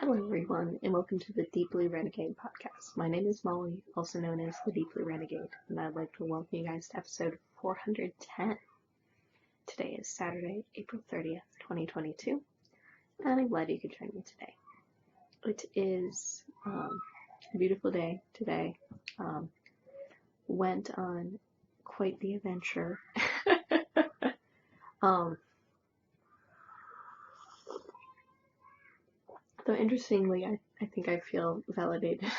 Hello, everyone, and welcome to the Deeply Renegade podcast. My name is Molly, also known as the Deeply Renegade, and I'd like to welcome you guys to episode 410. Today is Saturday, April 30th, 2022, and I'm glad you could join me today. It is a beautiful day today. Went on quite the adventure. Though interestingly, I think I feel validated.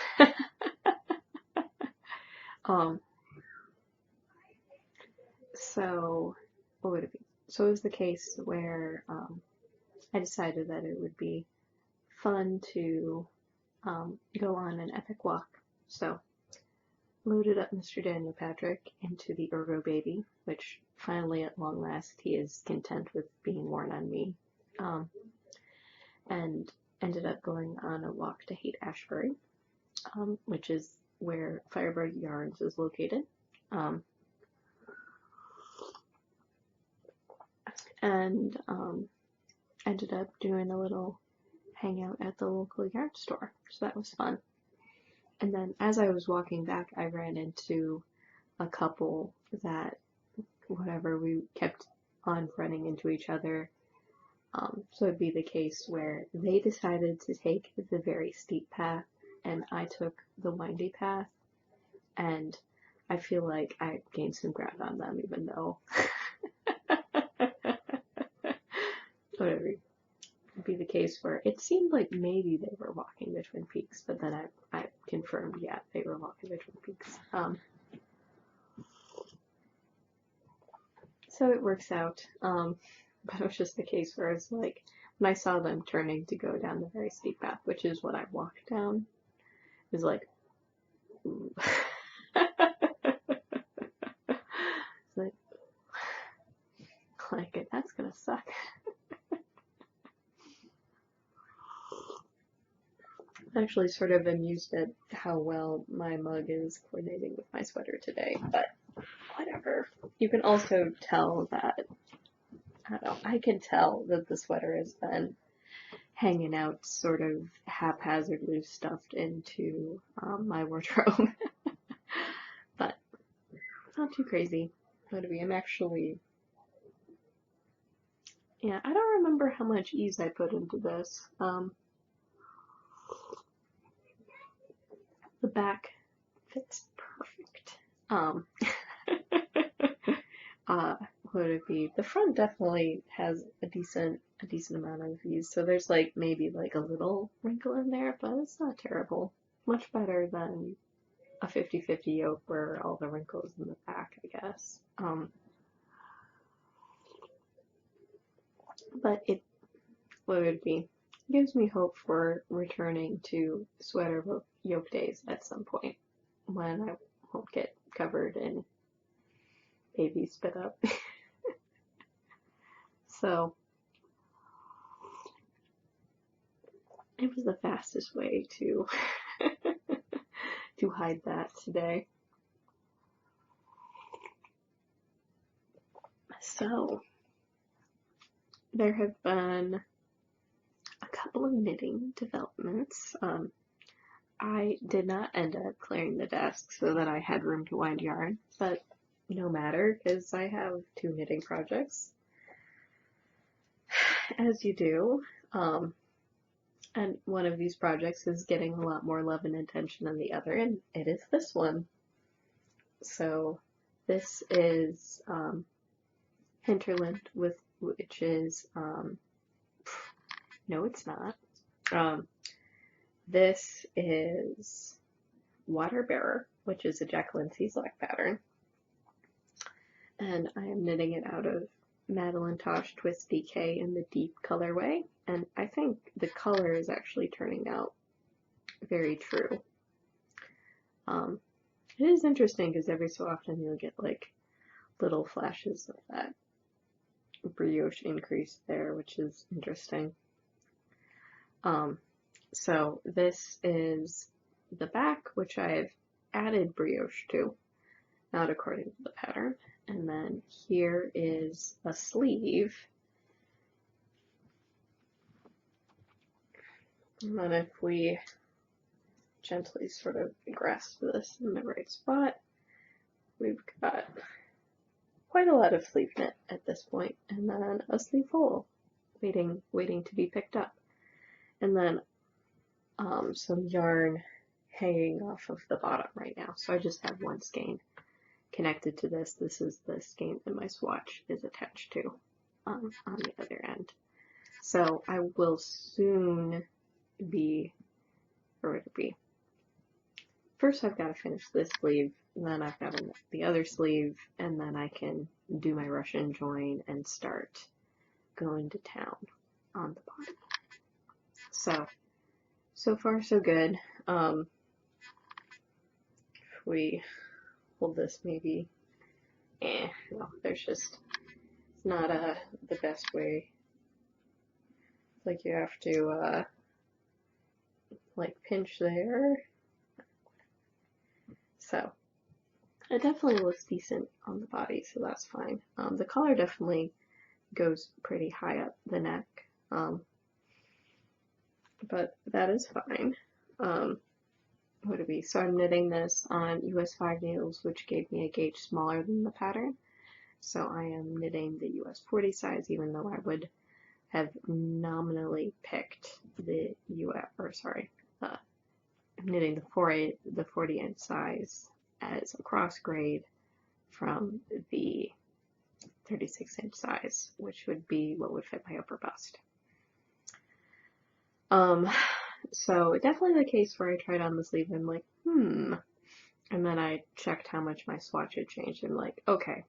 So what would it be? So it was the case where I decided that it would be fun to go on an epic walk. So loaded up Mr. Daniel Patrick into the Ergo Baby, which finally at long last he is content with being worn on me, and ended up going on a walk to Haight-Ashbury, which is where Firebird Yarns is located. And ended up doing a little hangout at the local yarn store, so that was fun. And then as I was walking back, I ran into a couple that, we kept on running into each other. So it'd be the case where they decided to take the very steep path, and I took the windy path, and I feel like I gained some ground on them, even though whatever. It'd be the case where it seemed like maybe they were walking the Twin Peaks, but then I confirmed, yeah, they were walking the Twin Peaks. So it works out. But it was just the case where it's like, when I saw them turning to go down the very steep path, which is what I walked down, it was like, ooh. It's like, that's gonna suck. I'm actually sort of amused at how well my mug is coordinating with my sweater today, but whatever. You can also tell that, I don't know, I can tell that the sweater has been hanging out sort of haphazardly stuffed into my wardrobe. But not too crazy. I'm actually, yeah, I don't remember how much ease I put into this. The back fits perfect. What would it be? The front definitely has a decent amount of ease. So there's like maybe like a little wrinkle in there, but it's not terrible. Much better than a 50-50 yoke where all the wrinkles in the back, I guess. But what would it be? Gives me hope for returning to sweater yoke days at some point when I won't get covered in baby spit up. So it was the fastest way to to hide that today. So there have been a couple of knitting developments. I did not end up clearing the desk so that I had room to wind yarn, but no matter, because I have 2 knitting projects, as you do, and one of these projects is getting a lot more love and attention than the other, and it is this one. So this is Hinterland, which is, no it's not, this is Water Bearer, which is a Jacqueline Cieslak pattern, and I am knitting it out of Madeline Tosh Twist DK in the deep colorway, and I think the color is actually turning out very true. It is interesting because every so often you'll get like little flashes of that brioche increase there, which is interesting. So this is the back, which I've added brioche to, not according to the pattern. And then here is a sleeve. And then if we gently sort of grasp this in the right spot, we've got quite a lot of sleeve knit at this point, and then a sleeve hole waiting to be picked up. And then some yarn hanging off of the bottom right now. So I just have one skein connected to this. This is the skein that my swatch is attached to on the other end. So I will soon be, or it'll be, first I've got to finish this sleeve, and then I've got the other sleeve, and then I can do my Russian join and start going to town on the bottom. So far so good. If we hold this maybe, no, there's just, it's not the best way. Like you have to like pinch there. So it definitely looks decent on the body, so that's fine. The collar definitely goes pretty high up the neck, but that is fine. What would it be? So I'm knitting this on US 5 needles, which gave me a gauge smaller than the pattern. So I am knitting the US 40 size, even though I would have nominally picked the I'm knitting the 40 inch size as a cross grade from the 36 inch size, which would be what would fit my upper bust. So definitely the case where I tried on the sleeve and I'm like, and then I checked how much my swatch had changed and I'm like, okay,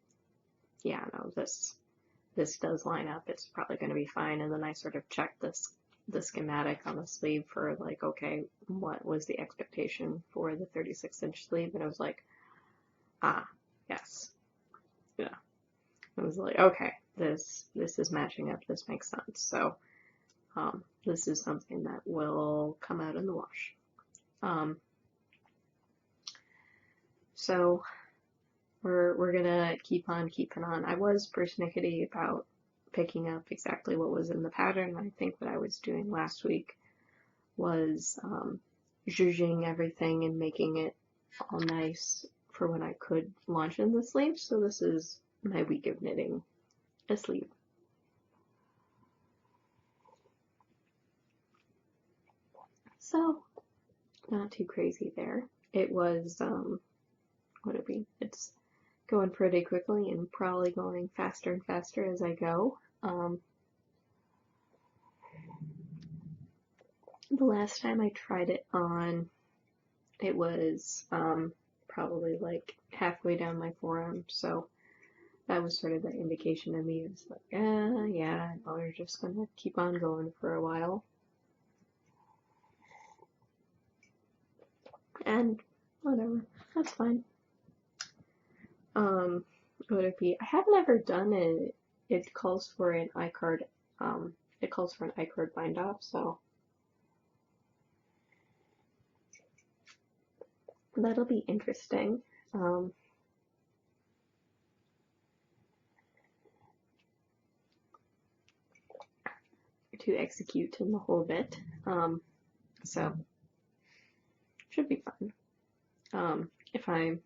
yeah, no, this does line up, it's probably going to be fine. And then I sort of checked the schematic on the sleeve for like, okay, what was the expectation for the 36 inch sleeve? And I was like, yes, yeah. I was like, okay, this is matching up, this makes sense. So this is something that will come out in the wash. So we're gonna keep on keeping on. I was persnickety about picking up exactly what was in the pattern. I think what I was doing last week was zhuzhing everything and making it all nice for when I could launch in the sleeve. So this is my week of knitting a sleeve. So not too crazy there. It was what it be? It's going pretty quickly and probably going faster and faster as I go. The last time I tried it on, it was probably like halfway down my forearm, so that was sort of the indication to me. It's like, yeah, we're just gonna keep on going for a while. And whatever, that's fine. What would it be? I have never done it. It calls for an I-card. It calls for an I-card bind off, so that'll be interesting. To execute in the whole bit. So should be fun. If I'm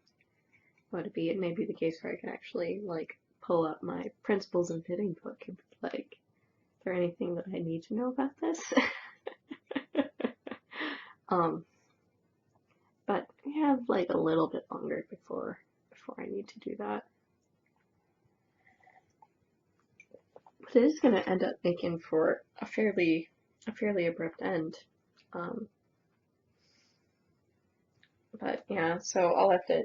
what it be, it may be the case where I can actually like pull up my principles and fitting book and be like, is there anything that I need to know about this? But I have like a little bit longer before I need to do that. But it is going to end up making for a fairly abrupt end. But yeah, so I'll have to,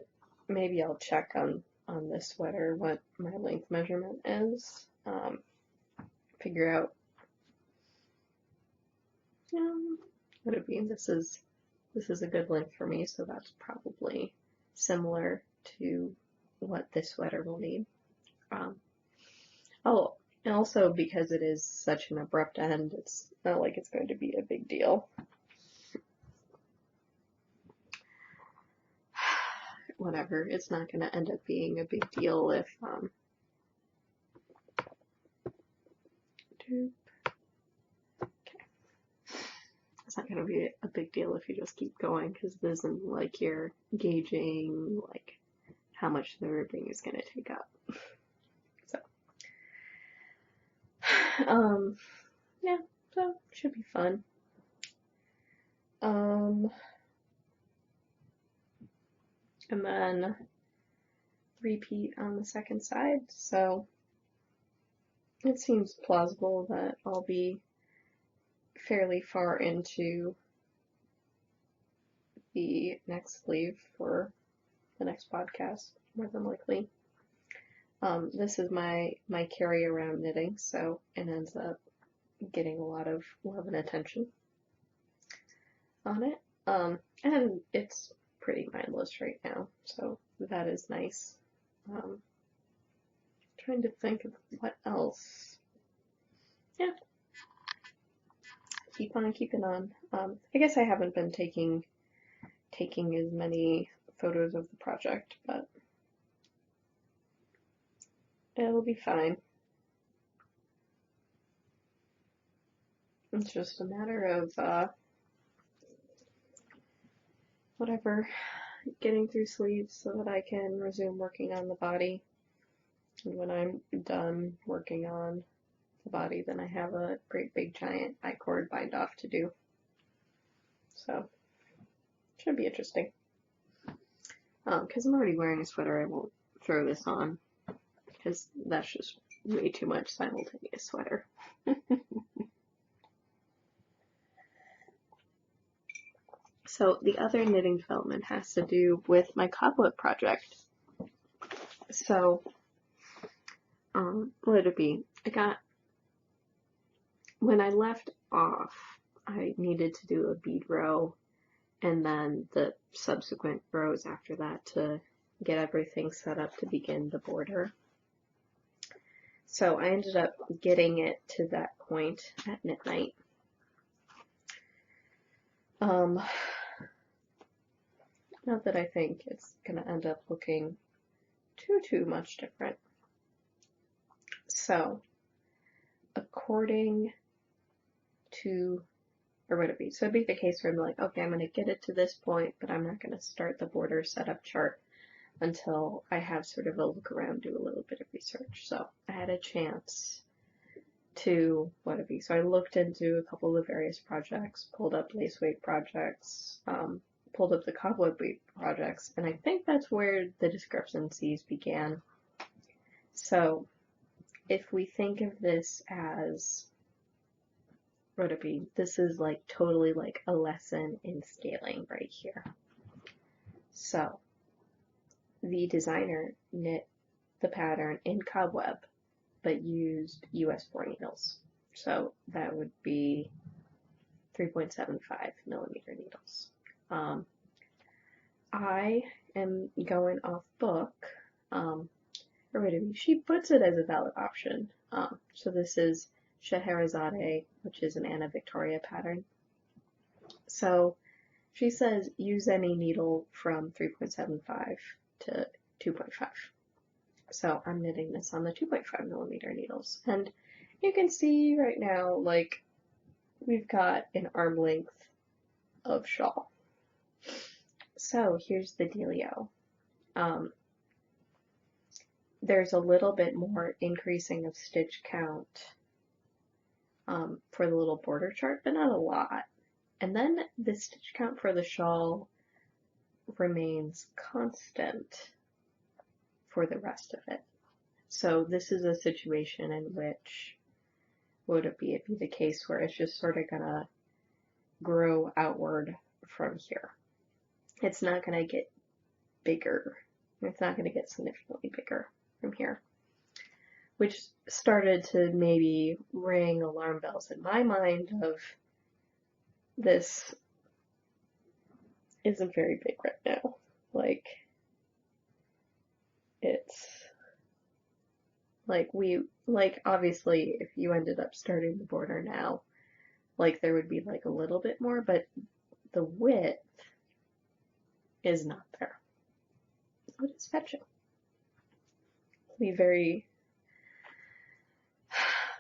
maybe I'll check on this sweater what my length measurement is. Figure out what it be. This is a good length for me, so that's probably similar to what this sweater will need. Oh, and also because it is such an abrupt end, it's not like it's going to be a big deal. Whatever, it's not going to end up being a big deal if okay. it's not going to be a big deal if you just keep going, because this isn't like you're gauging like how much the ribbing is going to take up. So, yeah, so should be fun. And then repeat on the second side. So it seems plausible that I'll be fairly far into the next sleeve for the next podcast, more than likely. This is my carry around knitting, so it ends up getting a lot of love and attention on it. And it's pretty mindless right now, so that is nice. Trying to think of what else. Yeah. Keep on keeping on. I guess I haven't been taking as many photos of the project, but it'll be fine. It's just a matter of whatever, getting through sleeves so that I can resume working on the body. And when I'm done working on the body, then I have a great big giant I-cord bind off to do. So, should be interesting. Because I'm already wearing a sweater, I won't throw this on, because that's just way too much simultaneous sweater. So the other knitting development has to do with my cobweb project. So, what did it be? When I left off, I needed to do a bead row and then the subsequent rows after that to get everything set up to begin the border. So I ended up getting it to that point at midnight. Not that I think it's going to end up looking too much different. So, according to, or would it be? So it'd be the case where I'm like, okay, I'm going to get it to this point, but I'm not going to start the border setup chart until I have sort of a look around, do a little bit of research. So I had a chance to, what it be? So I looked into a couple of various projects, pulled up lace weight projects, pulled up the cobweb weight projects, and I think that's where the discrepancies began. So if we think of this as, what it be? This is like totally like a lesson in scaling right here. So the designer knit the pattern in cobweb, but used US 4 needles. So that would be 3.75 millimeter needles. I am going off book, or wait, she puts it as a valid option. So this is Scheherazade, which is an Anna Victoria pattern. So she says use any needle from 3.75 to 2.5. So I'm knitting this on the 2.5 millimeter needles. And you can see right now, like, we've got an arm length of shawl. So here's the dealio. There's a little bit more increasing of stitch count for the little border chart, but not a lot. And then the stitch count for the shawl remains constant for the rest of it. So this is a situation in which, would it be the case where it's just sort of gonna grow outward from here. It's not gonna get bigger. It's not gonna get significantly bigger from here, which started to maybe ring alarm bells in my mind of, this isn't very big right now. Like, it's like obviously if you ended up starting the border now, like there would be like a little bit more, but the width is not there. What is fetching? Be very,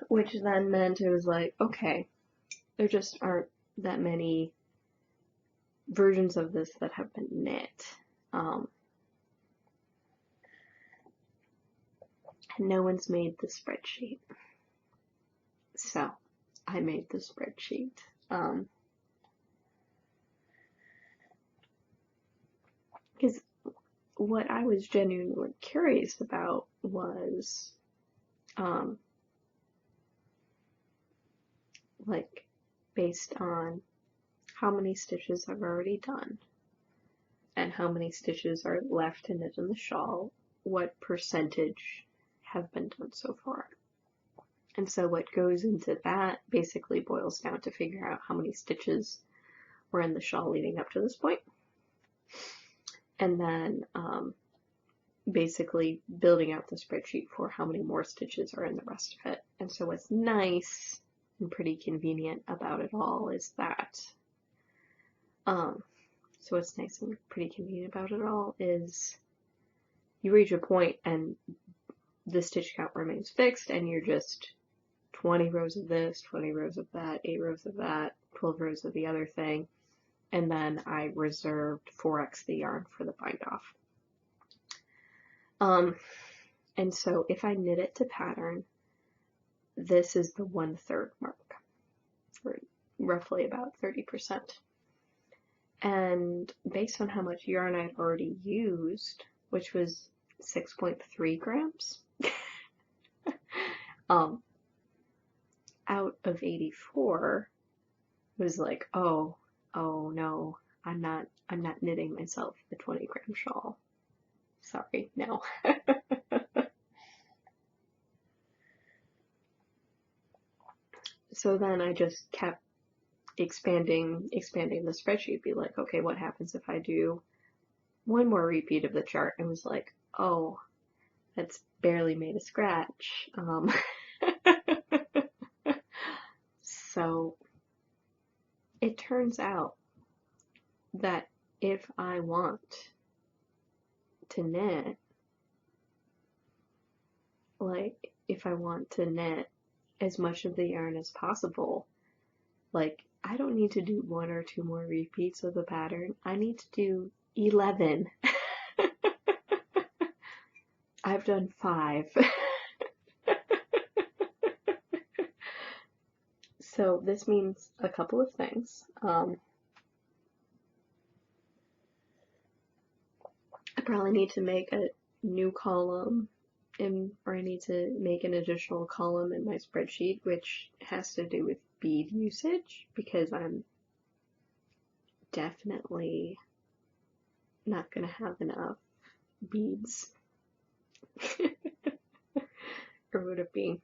which then meant it was like, okay, there just aren't that many versions of this that have been knit. And no one's made the spreadsheet. So I made the spreadsheet. Because what I was genuinely curious about was, like, based on how many stitches I've already done and how many stitches are left to knit in the shawl, what percentage have been done so far. And so what goes into that basically boils down to figure out how many stitches were in the shawl leading up to this point. And then basically building out the spreadsheet for how many more stitches are in the rest of it. And so what's nice and pretty convenient about it all is that, so what's nice and pretty convenient about it all is you reach a point and the stitch count remains fixed and you're just 20 rows of this, 20 rows of that, 8 rows of that, 12 rows of the other thing, and then I reserved 4x the yarn for the bind off. And so if I knit it to pattern, this is the 1/3 mark, or roughly about 30%. And based on how much yarn I'd already used, which was 6.3 grams, out of 84, was like, oh no, I'm not knitting myself a 20-gram shawl. Sorry, no. So then I just kept expanding the spreadsheet, be like, okay, what happens if I do one more repeat of the chart? And was like, oh, that's barely made a scratch. So it turns out that if I want to knit, like, if I want to knit as much of the yarn as possible, like, I don't need to do 1 or 2 more repeats of the pattern. I need to do 11. I've done 5. So this means a couple of things. I probably need to make a new column or I need to make an additional column in my spreadsheet, which has to do with bead usage, because I'm definitely not going to have enough beads. Or would it be?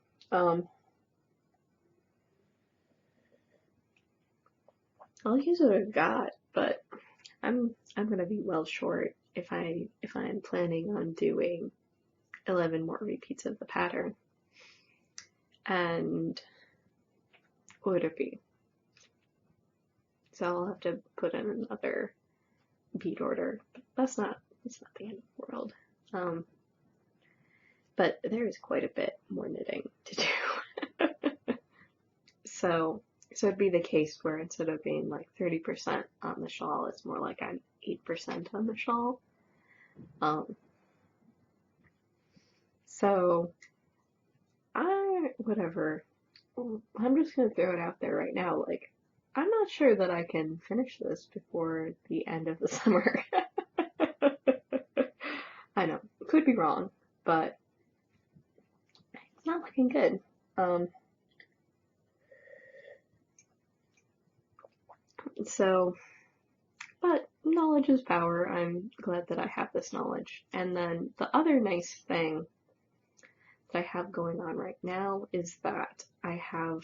I'll use what I've got, but I'm gonna be well short if I'm planning on doing 11 more repeats of the pattern. And what would it be? So I'll have to put in another bead order. But that's not the end of the world. But there is quite a bit more knitting to do. So it'd be the case where instead of being like 30% on the shawl, it's more like I'm 8% on the shawl. So whatever. I'm just gonna throw it out there right now. Like, I'm not sure that I can finish this before the end of the summer. I know, could be wrong, but it's not looking good. So, but knowledge is power. I'm glad that I have this knowledge. And then the other nice thing that I have going on right now is that I have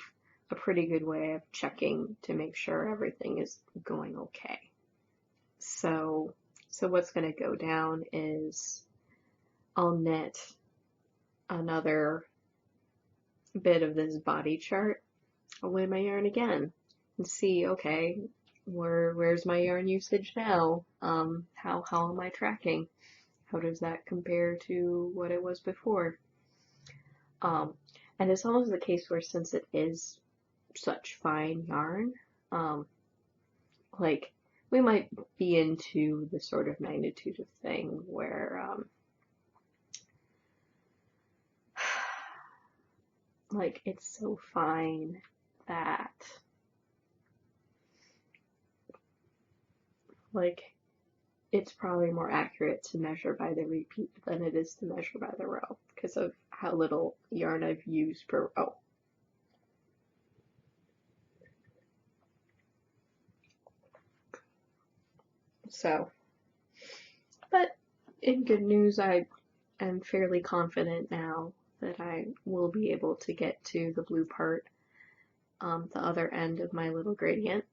a pretty good way of checking to make sure everything is going okay. So what's going to go down is I'll knit another bit of this body chart, I'll weigh my yarn again and see, okay, where's my yarn usage now? How am I tracking? How does that compare to what it was before? And it's almost the case where, since it is such fine yarn, like, we might be into the sort of magnitude of thing where, like, it's so fine that, like, it's probably more accurate to measure by the repeat than it is to measure by the row because of how little yarn I've used per row. So, but in good news, I am fairly confident now that I will be able to get to the blue part, the other end of my little gradient.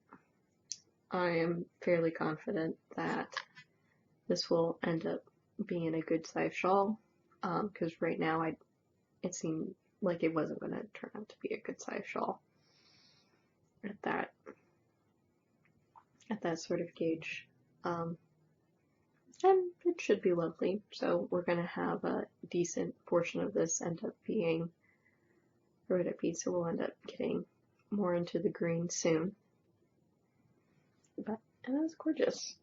I am fairly confident that this will end up being a good size shawl, because right now it seemed like it wasn't going to turn out to be a good size shawl at that sort of gauge. And it should be lovely. So we're going to have a decent portion of this end up being rhodope, so we'll end up getting more into the green soon. But it was gorgeous.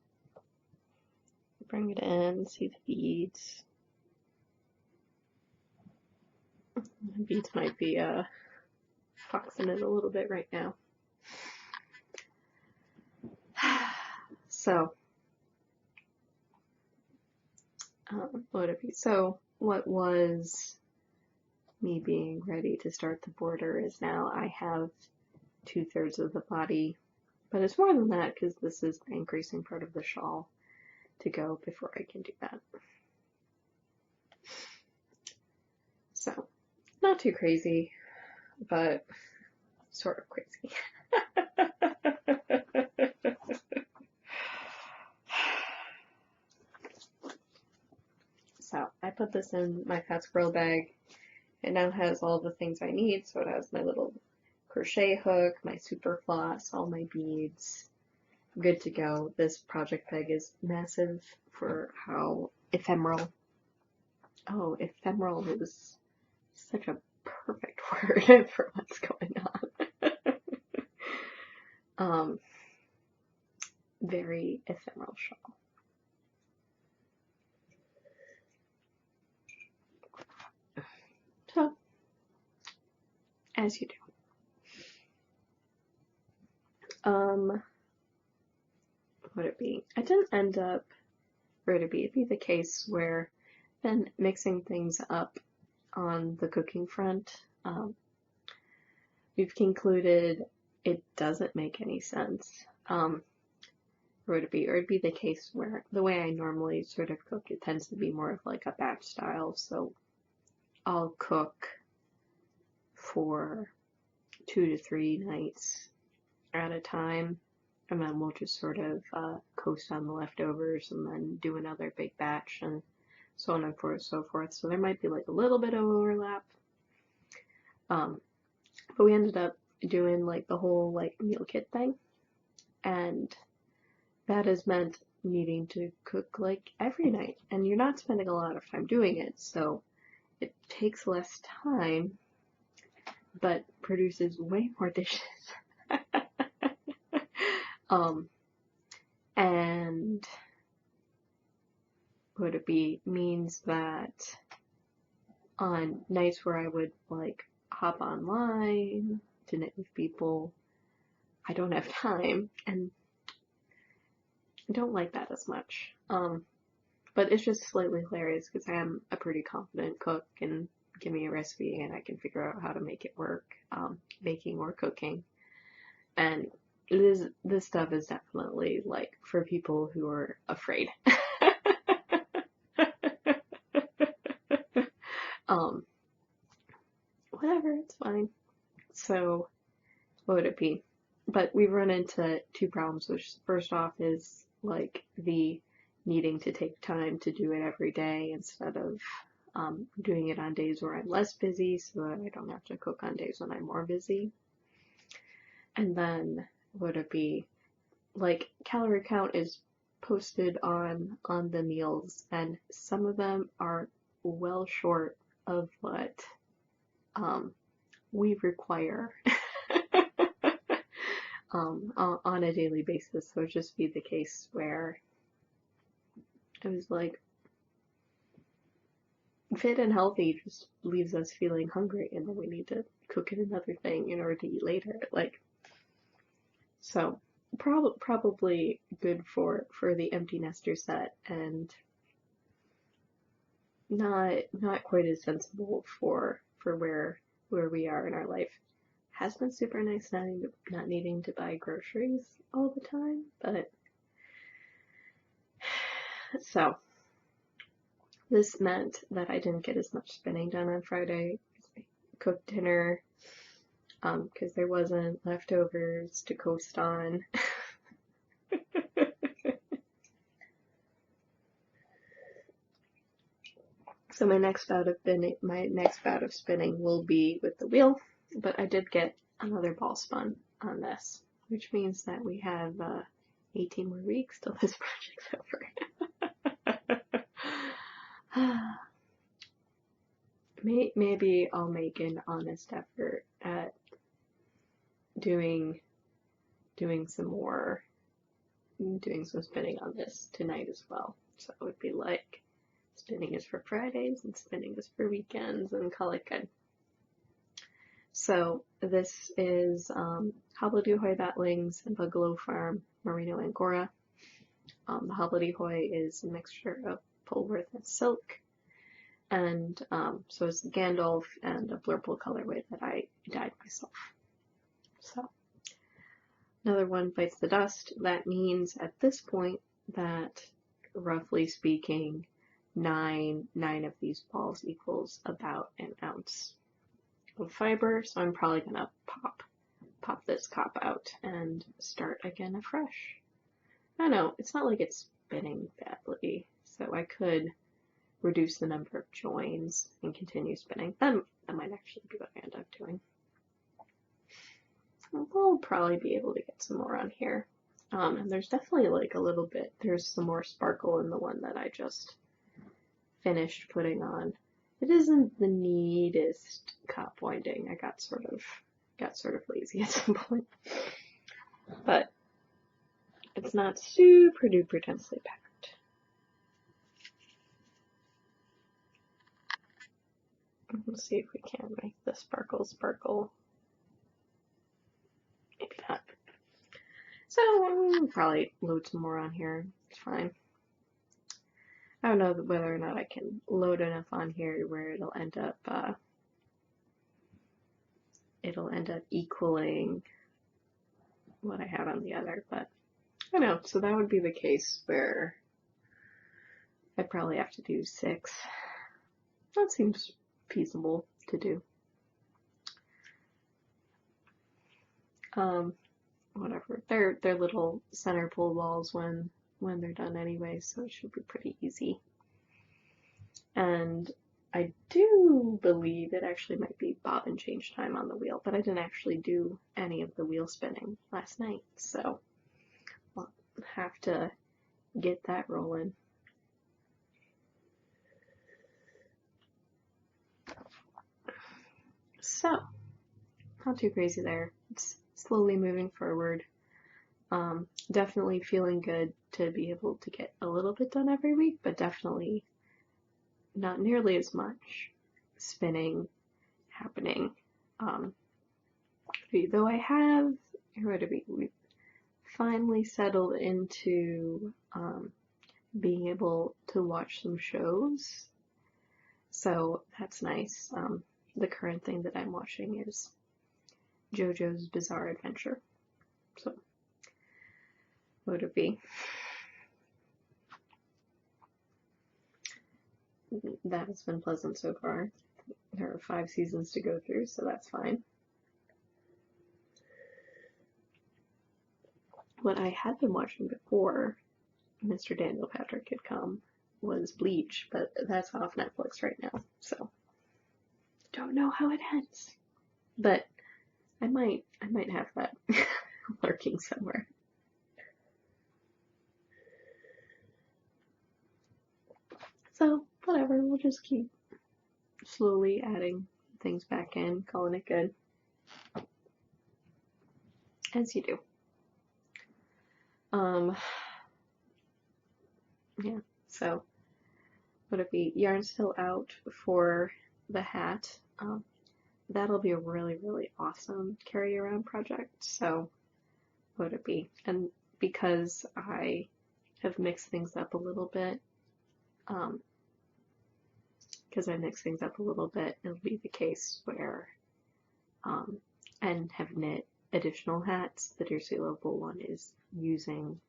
Bring it in, see the beads. The beads might be foxing it a little bit right now. So, so what was me being ready to start the border is now I have 2/3 of the body, but it's more than that because this is the increasing part of the shawl to go before I can do that. So, not too crazy, but sort of crazy. So, I put this in my Fat Squirrel bag. It now has all the things I need, so it has my little crochet hook, my super floss, all my beads. I'm good to go. This project bag is massive for how ephemeral. Oh, ephemeral is such a perfect word for what's going on. Very ephemeral shawl. So, as you do. Would it be? I didn't end up, or it'd be the case where then mixing things up on the cooking front, we've concluded it doesn't make any sense. Or it'd be the case where the way I normally sort of cook, it tends to be more of like a batch style, so I'll cook for 2 to 3 nights at a time, and then we'll just sort of coast on the leftovers and then do another big batch and so on and so forth. So there might be like a little bit of overlap. But we ended up doing like the whole like meal kit thing, and that has meant needing to cook like every night, and you're not spending a lot of time doing it, so it takes less time but produces way more dishes. And would it be means that on nights where I would like hop online to knit with people, I don't have time, and I don't like that as much. But it's just slightly hilarious because I am a pretty confident cook, and give me a recipe and I can figure out how to make it work, baking or cooking. And this stuff is definitely like for people who are afraid. Whatever, it's fine. So, what would it be? But we've run into 2 problems, which first off is like the needing to take time to do it every day instead of doing it on days where I'm less busy so that I don't have to cook on days when I'm more busy. And then would it be like calorie count is posted on the meals, and some of them are well short of what we require. on a daily basis. So it'd just be the case where I was like, fit and healthy just leaves us feeling hungry, and then we need to cook in another thing in order to eat later. Like, so probably good for the empty nester set, and not quite as sensible for where we are in our life. Has been super nice not needing to buy groceries all the time, but so this meant that I didn't get as much spinning done on Friday. I cooked dinner because there wasn't leftovers to coast on. So my next bout of spinning will be with the wheel, but I did get another ball spun on this, which means that we have 18 more weeks till this project's over. Maybe I'll make an honest effort at doing some spinning on this tonight as well. So it would be like spinning is for Fridays and spinning is for weekends, and call it good. So this is Hobbledehoy Batlings and Bugalow Farm Merino Angora. The Hobbledehoy is a mixture of Polworth and silk, and so it's the Gandalf and a Blurple colorway that I dyed myself. So another one bites the dust. That means at this point that, roughly speaking, nine of these balls equals about an ounce of fiber. So I'm probably gonna pop this cop out and start again afresh. I know it's not like it's spinning badly, so I could reduce the number of joins and continue spinning. That might actually be what I end up doing. We'll probably be able to get some more on here. And there's definitely like a little bit, there's some more sparkle in the one that I just finished putting on. It isn't the neatest cop winding. I got sort of lazy at some point. But it's not super duper densely packed. Let's see if we can make the sparkle. Maybe not. So I'll probably load some more on here. It's fine. I don't know whether or not I can load enough on here where it'll end up equaling what I have on the other, but I don't know. So that would be the case where I'd probably have to do 6. That seems feasible to do. Whatever. They're little center pull balls when they're done anyway, so it should be pretty easy. And I do believe it actually might be bob and change time on the wheel, but I didn't actually do any of the wheel spinning last night, so I'll have to get that rolling. So, not too crazy there. It's slowly moving forward. Definitely feeling good to be able to get a little bit done every week, but definitely not nearly as much spinning happening. Though I have, we've finally settled into being able to watch some shows, so that's nice. The current thing that I'm watching is JoJo's Bizarre Adventure. So, what would it be? That has been pleasant so far. There are 5 seasons to go through, so that's fine. What I had been watching before Mr. Daniel Patrick had come was Bleach, but that's off Netflix right now, so don't know how it ends. But I might have that lurking somewhere. So whatever, we'll just keep slowly adding things back in, calling it good. As you do. Um, yeah, so would it be yarn still out for the hat? That'll be a really, really awesome carry around project. So would it be? And because I have mixed things up a little bit, um, it'll be the case where, um, and have knit additional hats. The Dear Sweet Lovable one is using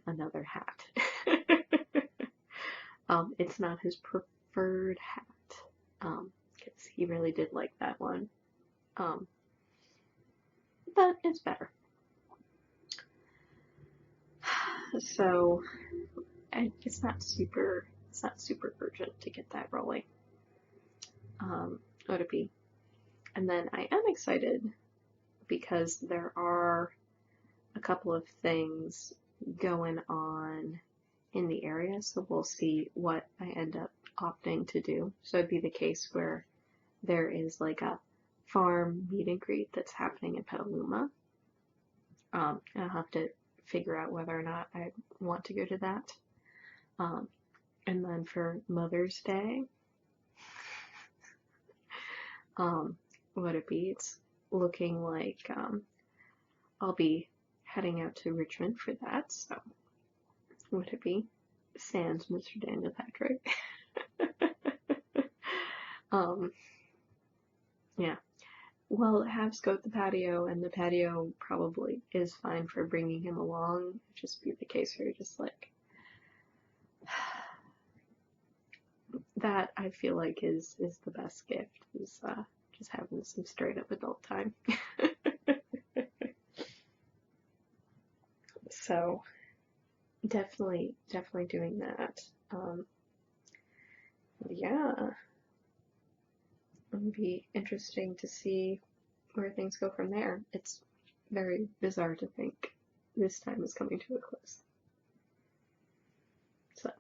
another hat. It's not his preferred hat, because he really did like that one. Um, but it's better. So it's not super urgent to get that rolling. Would it be? And then I am excited because there are a couple of things going on in the area, so we'll see what I end up opting to do. So it'd be the case where there is like a farm meet and greet that's happening in Petaluma. And I'll have to figure out whether or not I want to go to that. And then for Mother's Day, would it be? It's looking like I'll be heading out to Richmond for that, so would it be? Sans Mr. Daniel Patrick. Yeah. Well, have scoped the patio, and the patio probably is fine for bringing him along. It'd just be the case where you're just like, that I feel like is the best gift, is just having some straight up adult time. So definitely doing that. Yeah, it'll be interesting to see where things go from there. It's very bizarre to think this time is coming to a close. So,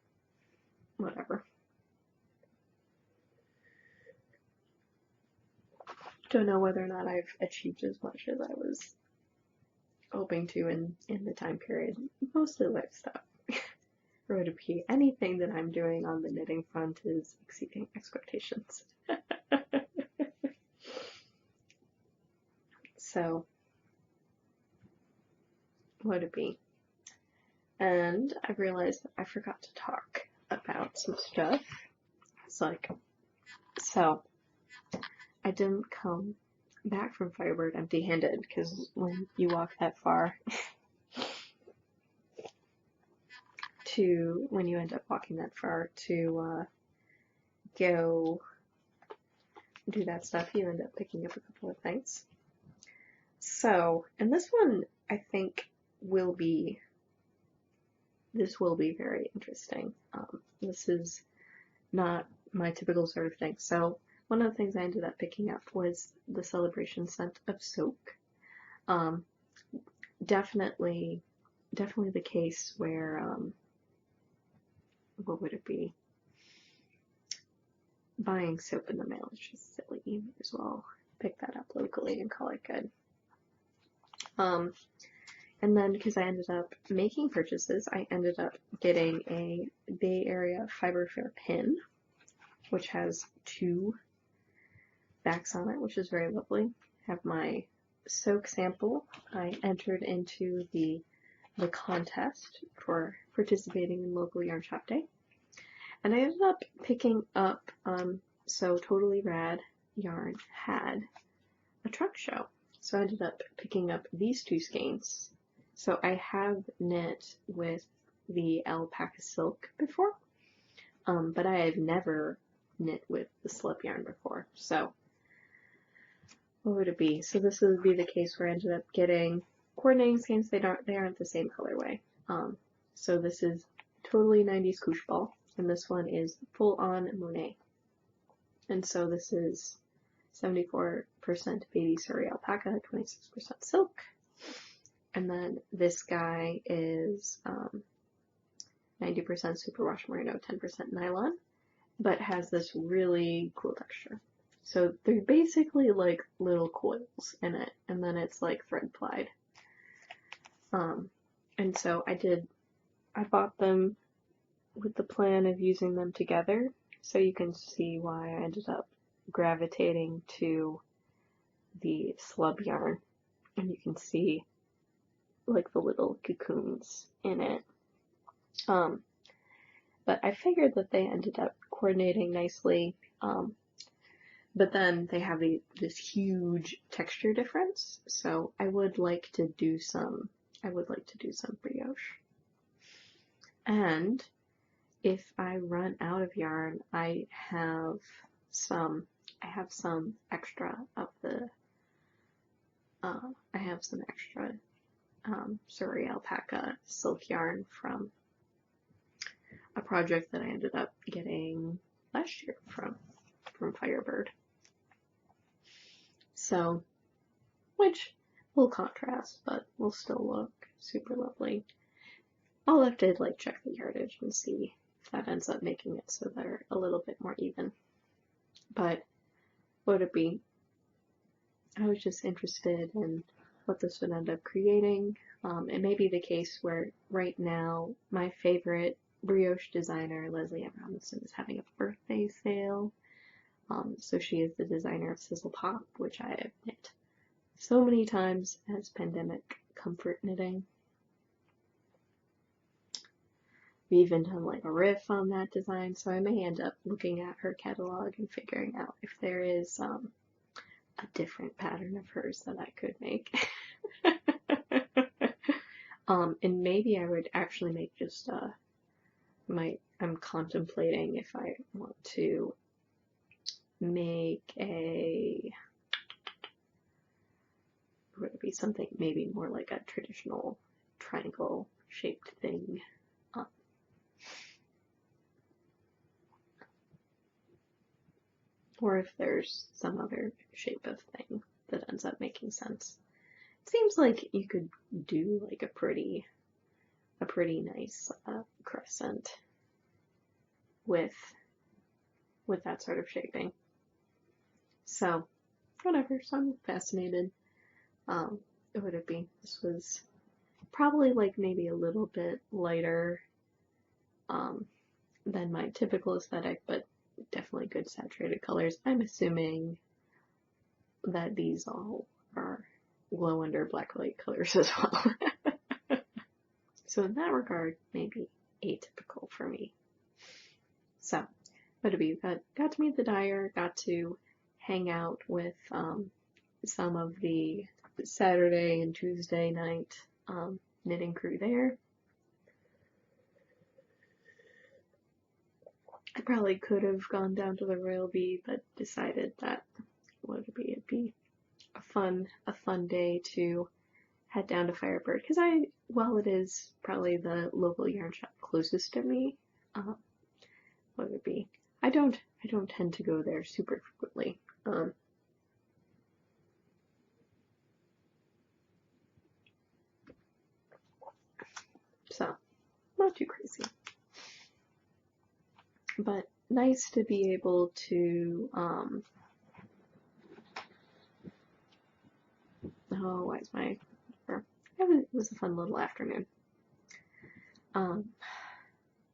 whatever. Don't know whether or not I've achieved as much as I was hoping to in the time period. Mostly life stuff. Or would it be anything that I'm doing on the knitting front is exceeding expectations. So, would it be? And I realized that I forgot to talk about some stuff. It's like, so I didn't come back from Firebird empty-handed, because when you walk that far, when you end up walking that far to go do that stuff, you end up picking up a couple of things. So, and this one I think will be very interesting. This is not my typical sort of thing. So one of the things I ended up picking up was the Celebration scent of Soak. Definitely the case where, what would it be? Buying soap in the mail is just silly. You might as well pick that up locally and call it good. And then, because I ended up making purchases, I ended up getting a Bay Area Fiber Fair pin, which has 2 backs on it, which is very lovely. I have my soak sample. I entered into the contest for participating in local yarn shop day, and I ended up picking up, so Totally Rad Yarn had a truck show, so I ended up picking up these 2 skeins. So I have knit with the alpaca silk before, but I have never knit with the slip yarn before. So what would it be? So this would be the case where I ended up getting coordinating skeins. They aren't the same colorway. So this is totally 90s Koosh Ball, and this one is full on Monet. And so this is 74% baby Surrey alpaca, 26% silk. And then this guy is 90% superwash merino, 10% nylon, but has this really cool texture. So they're basically like little coils in it, and then it's like thread plied. And so I bought them with the plan of using them together, so you can see why I ended up gravitating to the slub yarn, and you can see like the little cocoons in it. But I figured that they ended up coordinating nicely. But then they have this huge texture difference, so I would like to do some brioche. And if I run out of yarn, I have some extra of the I have some extra Surrey alpaca silk yarn from a project that I ended up getting last year from Firebird. So, which will contrast, but will still look super lovely. I'll have to like check the yardage and see if that ends up making it so they're a little bit more even. But would it be? I was just interested in what this would end up creating. It may be the case where right now my favorite brioche designer, Leslie M. Robinson, is having a birthday sale. So she is the designer of Sizzle Pop, which I have knit so many times as pandemic comfort knitting. We even done like a riff on that design, so I may end up looking at her catalog and figuring out if there is a different pattern of hers that I could make. And maybe I would actually make just I'm contemplating if I want to make would it be something maybe more like a traditional triangle shaped thing. Or if there's some other shape of thing that ends up making sense. It seems like you could do like a pretty nice crescent with that sort of shaping. So whatever, so I'm fascinated. Would it be? This was probably like maybe a little bit lighter than my typical aesthetic, but definitely good saturated colors. I'm assuming that these all are glow under black light colors as well. So in that regard, maybe atypical for me. So, what did we got to meet the dyer, got to hang out with some of the Saturday and Tuesday night knitting crew there. I probably could have gone down to the Royal Bee, but decided that it'd be a fun day to head down to Firebird, because while it is probably the local yarn shop closest to me, what would it be? I don't tend to go there super frequently. So not too crazy, but nice to be able to why is my it was a fun little afternoon.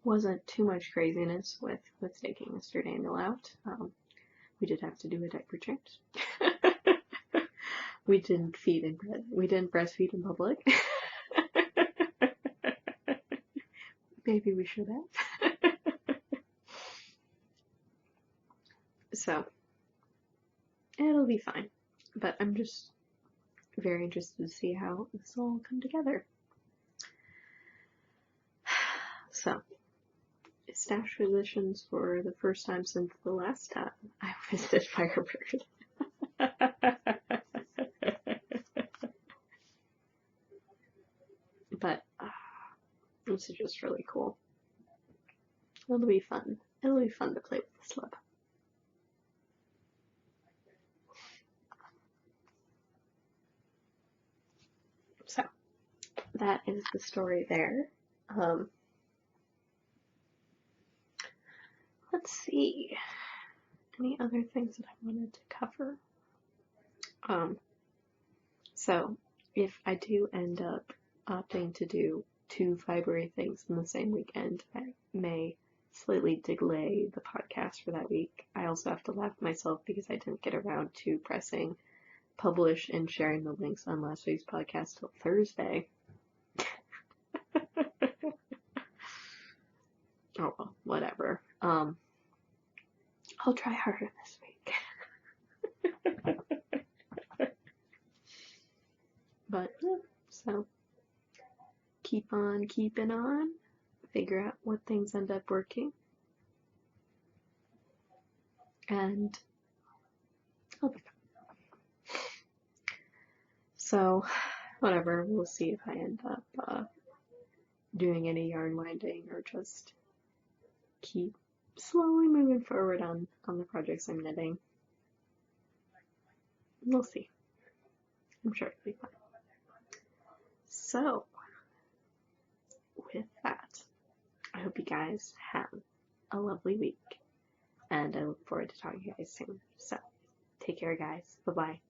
Wasn't too much craziness with taking Mr. Daniel out. We did have to do a diaper change. We didn't breastfeed in public. Maybe we should have. So it'll be fine. But I'm just very interested to see how this will all come together. So, stash positions for the first time since the last time I visited Firebird. But this is just really cool. It'll be fun. It'll be fun to play with the slub. So, that is the story there. Let's see. Any other things that I wanted to cover? So if I do end up opting to do 2 fibery things in the same weekend that may slightly delay the podcast for that week. I also have to laugh at myself because I didn't get around to pressing publish and sharing the links on last week's podcast till Thursday. Oh well, whatever. I'll try harder this week. But yeah, so keep on keeping on, figure out what things end up working, and I'll be fine. So whatever, we'll see if I end up doing any yarn winding or just keep slowly moving forward on the projects I'm knitting. We'll see. I'm sure it'll be fine. So, with that, I hope you guys have a lovely week, and I look forward to talking to you guys soon. So, take care, guys. Bye-bye.